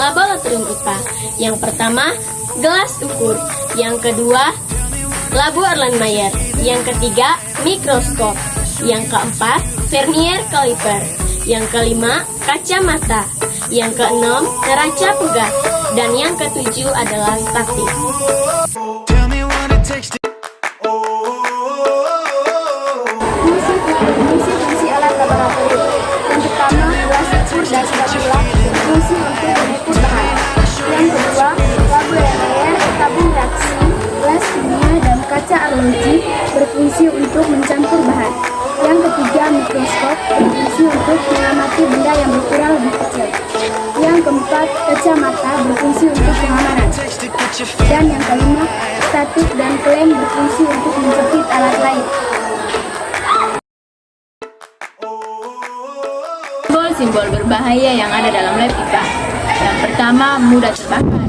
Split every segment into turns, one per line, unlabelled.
laboratorium IPA. Yang pertama, gelas ukur. Yang kedua, labu Erlenmeyer. Yang ketiga, mikroskop. Yang keempat, vernier caliper. Yang kelima, kacamata. Yang keenam, neraca pegas. Dan yang ketujuh adalah statik.
Fungsi alat laboratorium. Yang pertama, gelas ukur dan spatula berfungsi untuk mengukur bahan. Yang kedua, labu Erlenmeyer, tabung reaksi, gelas kimia dan kaca arloji berfungsi untuk mencampur bahan. Yang ketiga, mikroskop berfungsi untuk mengamati benda yang berukuran lebih kecil. Yang keempat, kacamata berfungsi untuk pengamanan. Dan yang kelima, statik dan klem berfungsi untuk menjepit alat lain.
Simbol berbahaya yang ada dalam lab IPA. Yang pertama, mudah terbakar.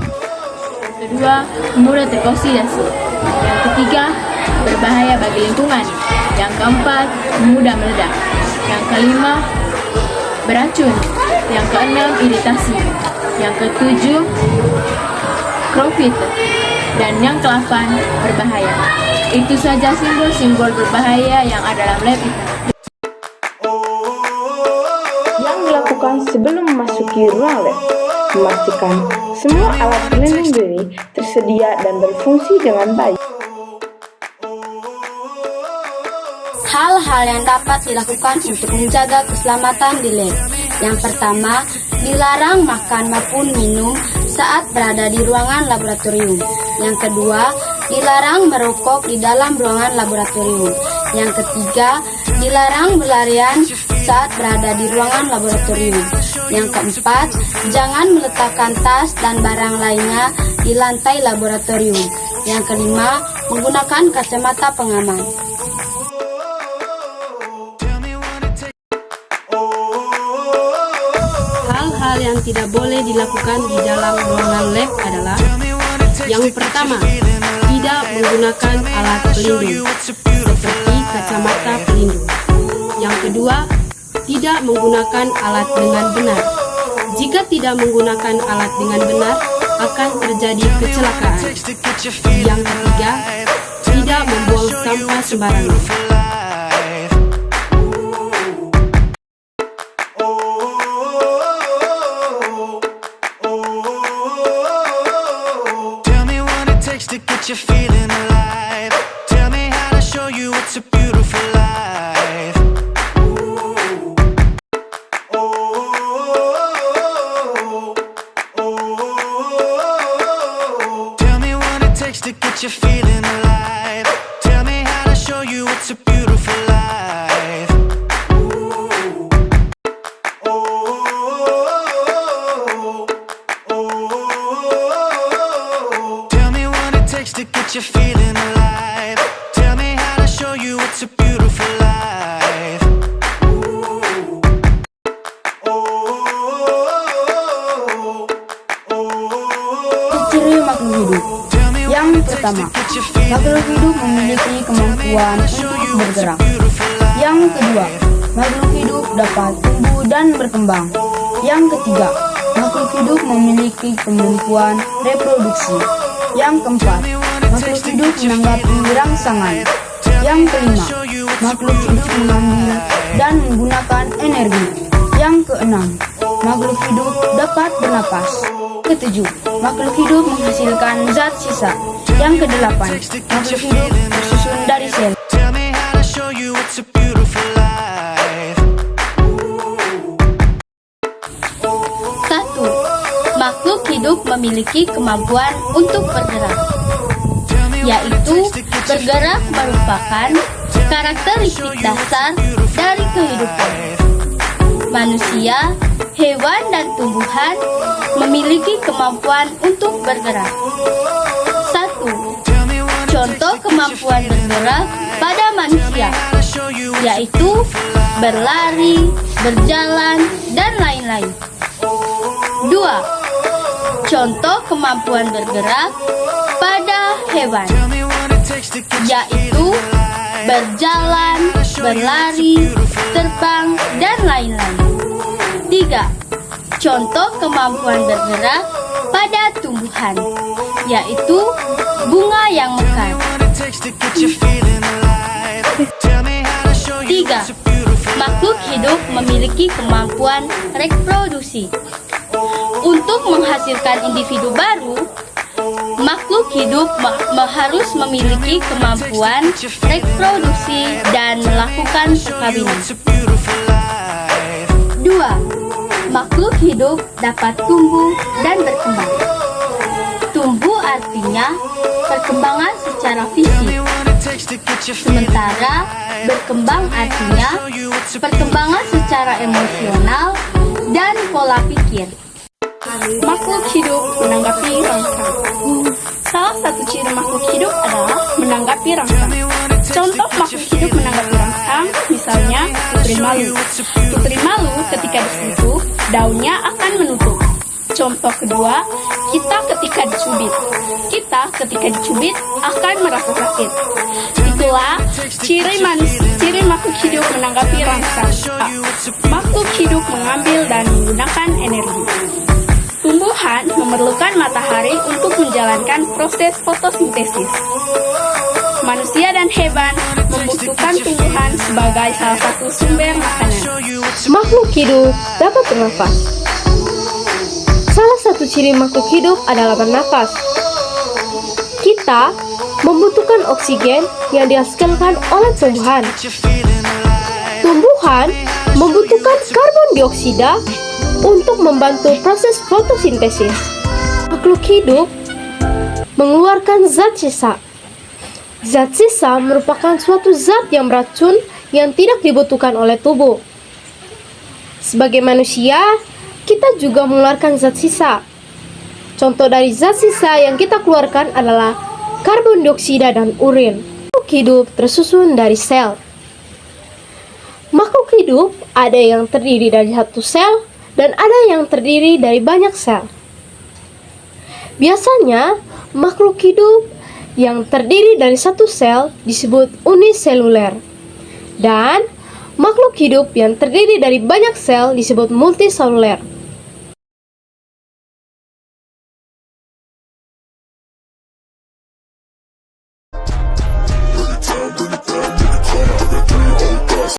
Yang kedua, mudah teroksidasi. Yang ketiga, berbahaya bagi lingkungan. Yang keempat, mudah meledak. Yang kelima, beracun. Yang keenam, iritasi. Yang ketujuh, profit. Dan yang ke-8, berbahaya. Itu saja simbol-simbol berbahaya yang ada dalam lab IPA.
Sebelum memasuki ruang lab, memastikan semua alat pelindung diri tersedia dan berfungsi dengan baik.
Hal-hal yang dapat dilakukan untuk menjaga keselamatan di lab. Yang pertama, dilarang makan maupun minum saat berada di ruangan laboratorium. Yang kedua, dilarang merokok di dalam ruangan laboratorium. Yang ketiga, dilarang berlarian saat berada di ruangan laboratorium. Yang keempat, jangan meletakkan tas dan barang lainnya di lantai laboratorium. Yang kelima, menggunakan kacamata pengaman.
Hal-hal yang tidak boleh dilakukan di dalam ruangan lab adalah: yang pertama, tidak menggunakan alat pelindung seperti kacamata pelindung. Yang kedua, tidak menggunakan alat dengan benar. Jika tidak menggunakan alat dengan benar, akan terjadi kecelakaan. Yang ketiga, tidak membuang sampah sembarangan.
Ciri makhluk hidup. Yang pertama, makhluk hidup memiliki kemampuan untuk bergerak. Yang kedua, makhluk hidup dapat tumbuh dan berkembang. Yang ketiga, makhluk hidup memiliki kemampuan reproduksi. Yang keempat, makhluk hidup menanggapi rangsangan. Yang kelima, makhluk hidup mengambil dan menggunakan energi. Yang keenam, makhluk hidup dapat bernapas. Ketujuh, makhluk hidup menghasilkan zat sisa. Yang kedelapan, makhluk hidup tersusun dari sel.
Satu, makhluk hidup memiliki kemampuan untuk bergerak, yaitu bergerak merupakan karakteristik dasar dari kehidupan. Manusia, hewan, dan tumbuhan memiliki kemampuan untuk bergerak. 1. Contoh kemampuan bergerak pada manusia, yaitu berlari, berjalan, dan lain-lain. 2. Contoh kemampuan bergerak pada hewan, yaitu berjalan, berlari, terbang, dan lain-lain. 3.
Contoh kemampuan bergerak pada tumbuhan, yaitu bunga yang mekar. 3. Makhluk hidup memiliki kemampuan reproduksi. Untuk menghasilkan individu baru, makhluk hidup harus memiliki kemampuan reproduksi dan melakukan perkawinan. 2. Makhluk hidup dapat tumbuh dan berkembang. Tumbuh artinya perkembangan secara fisik, sementara berkembang artinya perkembangan secara emosional dan pola pikir.
Makhluk hidup menanggapi rangsang. Salah satu ciri makhluk hidup adalah menanggapi rangsang. Contoh makhluk hidup menanggapi rangsang, misalnya putri malu. Putri malu ketika disentuh, daunnya akan menutup. Contoh kedua, kita ketika dicubit. Kita ketika dicubit akan merasa sakit. Itulah ciri makhluk hidup menanggapi rangsang. A. Makhluk hidup mengambil dan menggunakan energi. Tumbuhan memerlukan matahari untuk menjalankan proses fotosintesis. Manusia dan hewan membutuhkan tumbuhan sebagai salah satu sumber makanan.
Makhluk hidup dapat bernafas. Salah satu ciri makhluk hidup adalah bernafas. Kita membutuhkan oksigen yang dihasilkan oleh tumbuhan. Tumbuhan membutuhkan karbon dioksida untuk membantu proses fotosintesis. Makhluk hidup mengeluarkan zat sisa. Zat sisa merupakan suatu zat yang beracun yang tidak dibutuhkan oleh tubuh. Sebagai manusia, kita juga mengeluarkan zat sisa. Contoh dari zat sisa yang kita keluarkan adalah karbon dioksida dan urin. Makhluk hidup tersusun dari sel. Makhluk hidup ada yang terdiri dari satu sel dan ada yang terdiri dari banyak sel. Biasanya, makhluk hidup yang terdiri dari satu sel disebut uniseluler. Dan makhluk hidup yang terdiri dari banyak sel disebut multiseluler.